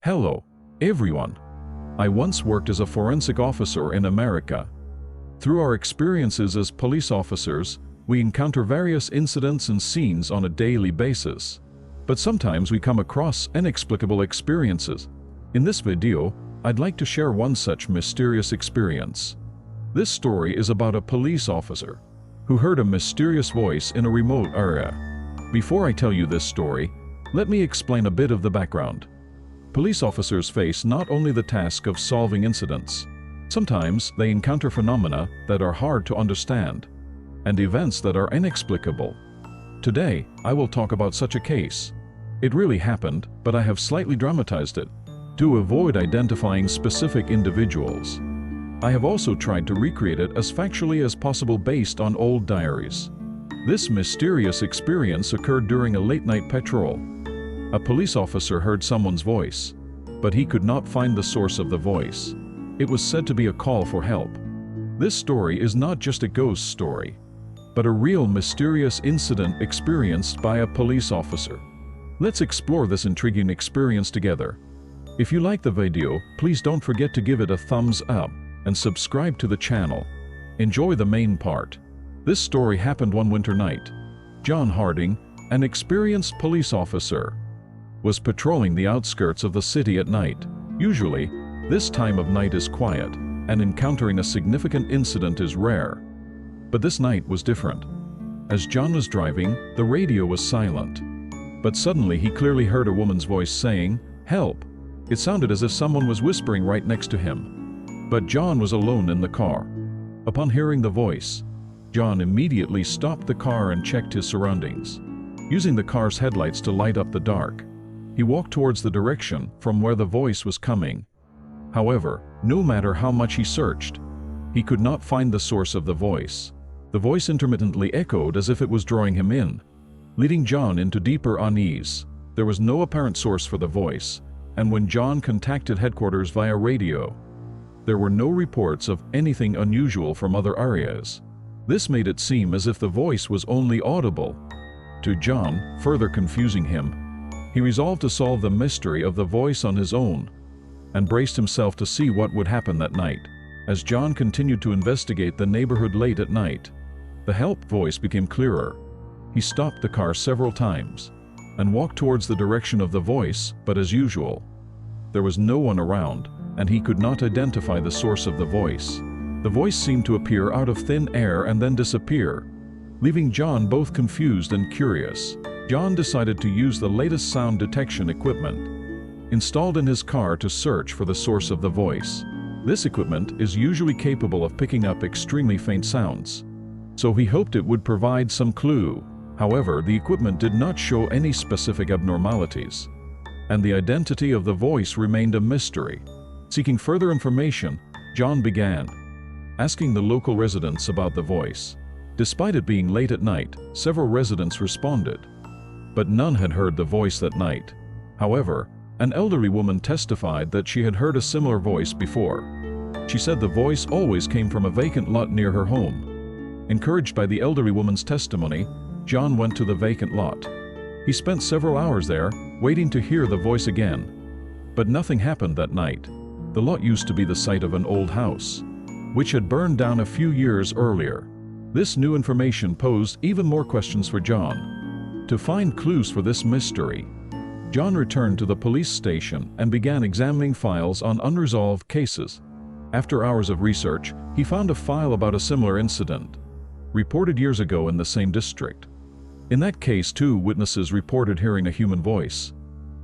Hello, everyone. I once worked as a forensic officer in America. Through our experiences as police officers, we encounter various incidents and scenes on a daily basis. But sometimes we come across inexplicable experiences. In this video, I'd like to share one such mysterious experience. This story is about a police officer who heard a mysterious voice in a remote area. Before I tell you this story, let me explain a bit of the background. Police officers face not only the task of solving incidents. Sometimes they encounter phenomena that are hard to understand and events that are inexplicable. Today, I will talk about such a case. It really happened, but I have slightly dramatized it to avoid identifying specific individuals. I have also tried to recreate it as factually as possible based on old diaries. This mysterious experience occurred during a late-night patrol. A police officer heard someone's voice, but he could not find the source of the voice. It was said to be a call for help. This story is not just a ghost story, but a real mysterious incident experienced by a police officer. Let's explore this intriguing experience together. If you like the video, please don't forget to give it a thumbs up and subscribe to the channel. Enjoy the main part. This story happened one winter night. John Harding, an experienced police officer, was patrolling the outskirts of the city at night. Usually, this time of night is quiet, and encountering a significant incident is rare. But this night was different. As John was driving, the radio was silent. But suddenly he clearly heard a woman's voice saying, "Help!" It sounded as if someone was whispering right next to him. But John was alone in the car. Upon hearing the voice, John immediately stopped the car and checked his surroundings. Using the car's headlights to light up the dark, he walked towards the direction from where the voice was coming. However, no matter how much he searched, he could not find the source of the voice. The voice intermittently echoed as if it was drawing him in, leading John into deeper unease. There was no apparent source for the voice, and when John contacted headquarters via radio, there were no reports of anything unusual from other areas. This made it seem as if the voice was only audible to John, further confusing him. He resolved to solve the mystery of the voice on his own and braced himself to see what would happen that night. As John continued to investigate the neighborhood late at night, the help voice became clearer. He stopped the car several times and walked towards the direction of the voice, but as usual, there was no one around, and he could not identify the source of the voice. The voice seemed to appear out of thin air and then disappear, leaving John both confused and curious. John decided to use the latest sound detection equipment installed in his car to search for the source of the voice. This equipment is usually capable of picking up extremely faint sounds, so he hoped it would provide some clue. However, the equipment did not show any specific abnormalities, and the identity of the voice remained a mystery. Seeking further information, John began asking the local residents about the voice. Despite it being late at night, several residents responded, but none had heard the voice that night. However, an elderly woman testified that she had heard a similar voice before. She said the voice always came from a vacant lot near her home. Encouraged by the elderly woman's testimony, John went to the vacant lot. He spent several hours there, waiting to hear the voice again. But nothing happened that night. The lot used to be the site of an old house, which had burned down a few years earlier. This new information posed even more questions for John. To find clues for this mystery, John returned to the police station and began examining files on unresolved cases. After hours of research, he found a file about a similar incident, reported years ago in the same district. In that case, 2 witnesses reported hearing a human voice,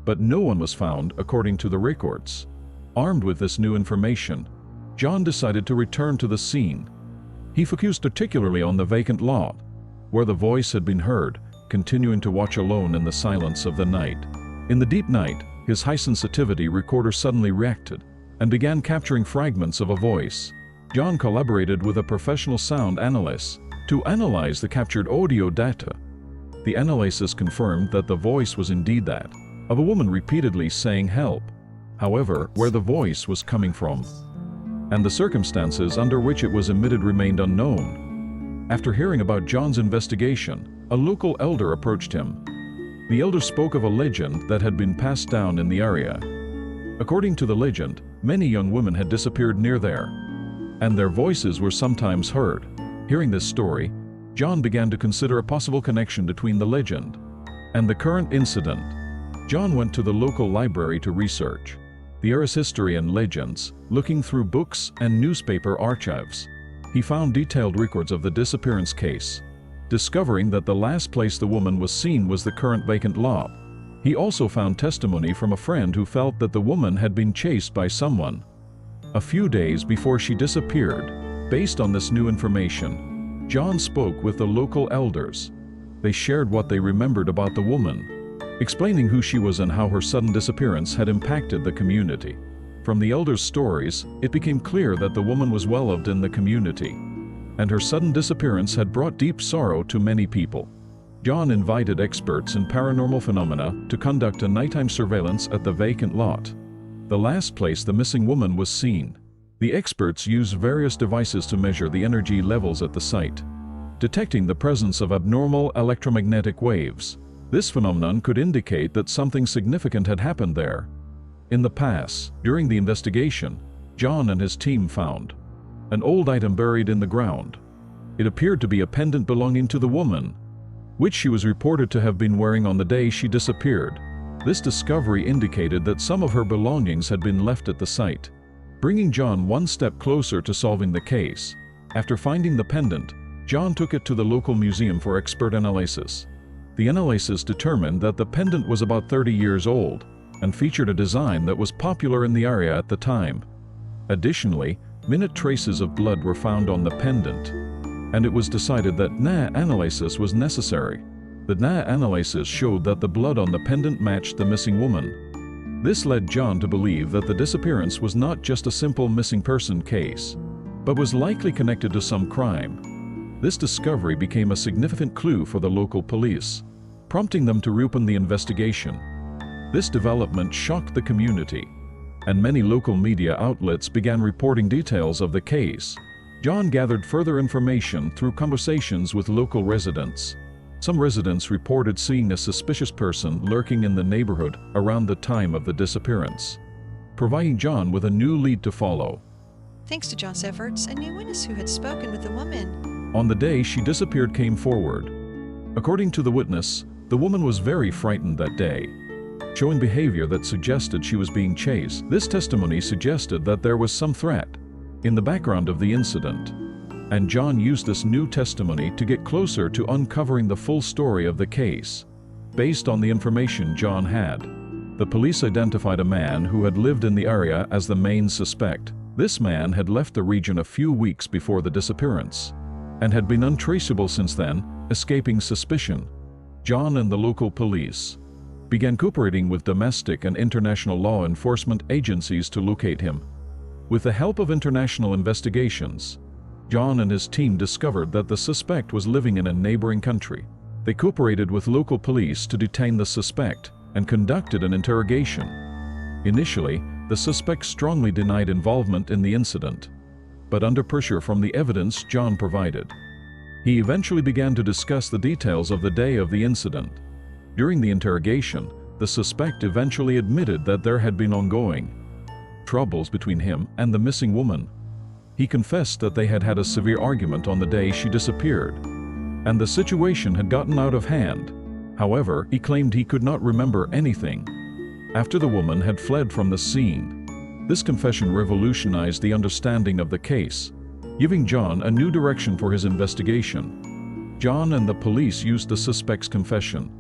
but no one was found according to the records. Armed with this new information, John decided to return to the scene. He focused particularly on the vacant lot, where the voice had been heard, continuing to watch alone in the silence of the night. In the deep night, his high-sensitivity recorder suddenly reacted and began capturing fragments of a voice. John collaborated with a professional sound analyst to analyze the captured audio data. The analysis confirmed that the voice was indeed that of a woman repeatedly saying help. However, where the voice was coming from and the circumstances under which it was emitted remained unknown. After hearing about John's investigation, a local elder approached him. The elder spoke of a legend that had been passed down in the area. According to the legend, many young women had disappeared near there, and their voices were sometimes heard. Hearing this story, John began to consider a possible connection between the legend and the current incident. John went to the local library to research the area's history and legends. Looking through books and newspaper archives, he found detailed records of the disappearance case, discovering that the last place the woman was seen was the current vacant lot. He also found testimony from a friend who felt that the woman had been chased by someone a few days before she disappeared. Based on this new information, John spoke with the local elders. They shared what they remembered about the woman, explaining who she was and how her sudden disappearance had impacted the community. From the elders' stories, it became clear that the woman was well-loved in the community, and her sudden disappearance had brought deep sorrow to many people. John invited experts in paranormal phenomena to conduct a nighttime surveillance at the vacant lot, the last place the missing woman was seen. The experts used various devices to measure the energy levels at the site, detecting the presence of abnormal electromagnetic waves. This phenomenon could indicate that something significant had happened there in the past. During the investigation, John and his team found an old item buried in the ground. It appeared to be a pendant belonging to the woman, which she was reported to have been wearing on the day she disappeared. This discovery indicated that some of her belongings had been left at the site, bringing John one step closer to solving the case. After finding the pendant, John took it to the local museum for expert analysis. The analysis determined that the pendant was about 30 years old and featured a design that was popular in the area at the time. Additionally, minute traces of blood were found on the pendant, and it was decided that DNA analysis was necessary. The DNA analysis showed that the blood on the pendant matched the missing woman. This led John to believe that the disappearance was not just a simple missing person case, but was likely connected to some crime. This discovery became a significant clue for the local police, prompting them to reopen the investigation. This development shocked the community, and many local media outlets began reporting details of the case. John gathered further information through conversations with local residents. Some residents reported seeing a suspicious person lurking in the neighborhood around the time of the disappearance, providing John with a new lead to follow. Thanks to John's efforts, a new witness who had spoken with the woman On the day she disappeared came forward. According to the witness, the woman was very frightened that day, showing behavior that suggested she was being chased. This testimony suggested that there was some threat in the background of the incident, and John used this new testimony to get closer to uncovering the full story of the case. Based on the information John had, the police identified a man who had lived in the area as the main suspect. This man had left the region a few weeks before the disappearance and had been untraceable since then, escaping suspicion. John and the local police began cooperating with domestic and international law enforcement agencies to locate him. With the help of international investigations, John and his team discovered that the suspect was living in a neighboring country. They cooperated with local police to detain the suspect and conducted an interrogation. Initially, the suspect strongly denied involvement in the incident, but under pressure from the evidence John provided, he eventually began to discuss the details of the day of the incident. During the interrogation, the suspect eventually admitted that there had been ongoing troubles between him and the missing woman. He confessed that they had had a severe argument on the day she disappeared, and the situation had gotten out of hand. However, he claimed he could not remember anything after the woman had fled from the scene. This confession revolutionized the understanding of the case, giving John a new direction for his investigation. John and the police used the suspect's confession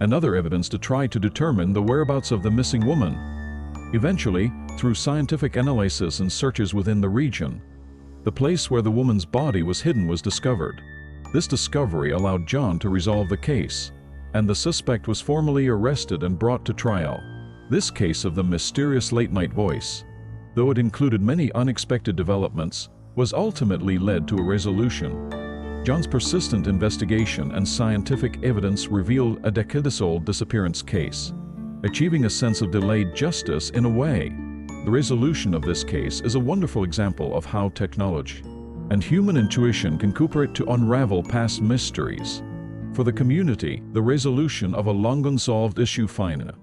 and other evidence to try to determine the whereabouts of the missing woman. Eventually, through scientific analysis and searches within the region, the place where the woman's body was hidden was discovered. This discovery allowed John to resolve the case, and the suspect was formally arrested and brought to trial. This case of the mysterious late-night voice, though it included many unexpected developments, was ultimately led to a resolution. John's persistent investigation and scientific evidence revealed a decades-old disappearance case, achieving a sense of delayed justice in a way. The resolution of this case is a wonderful example of how technology and human intuition can cooperate to unravel past mysteries. For the community, the resolution of a long-unsolved issue finally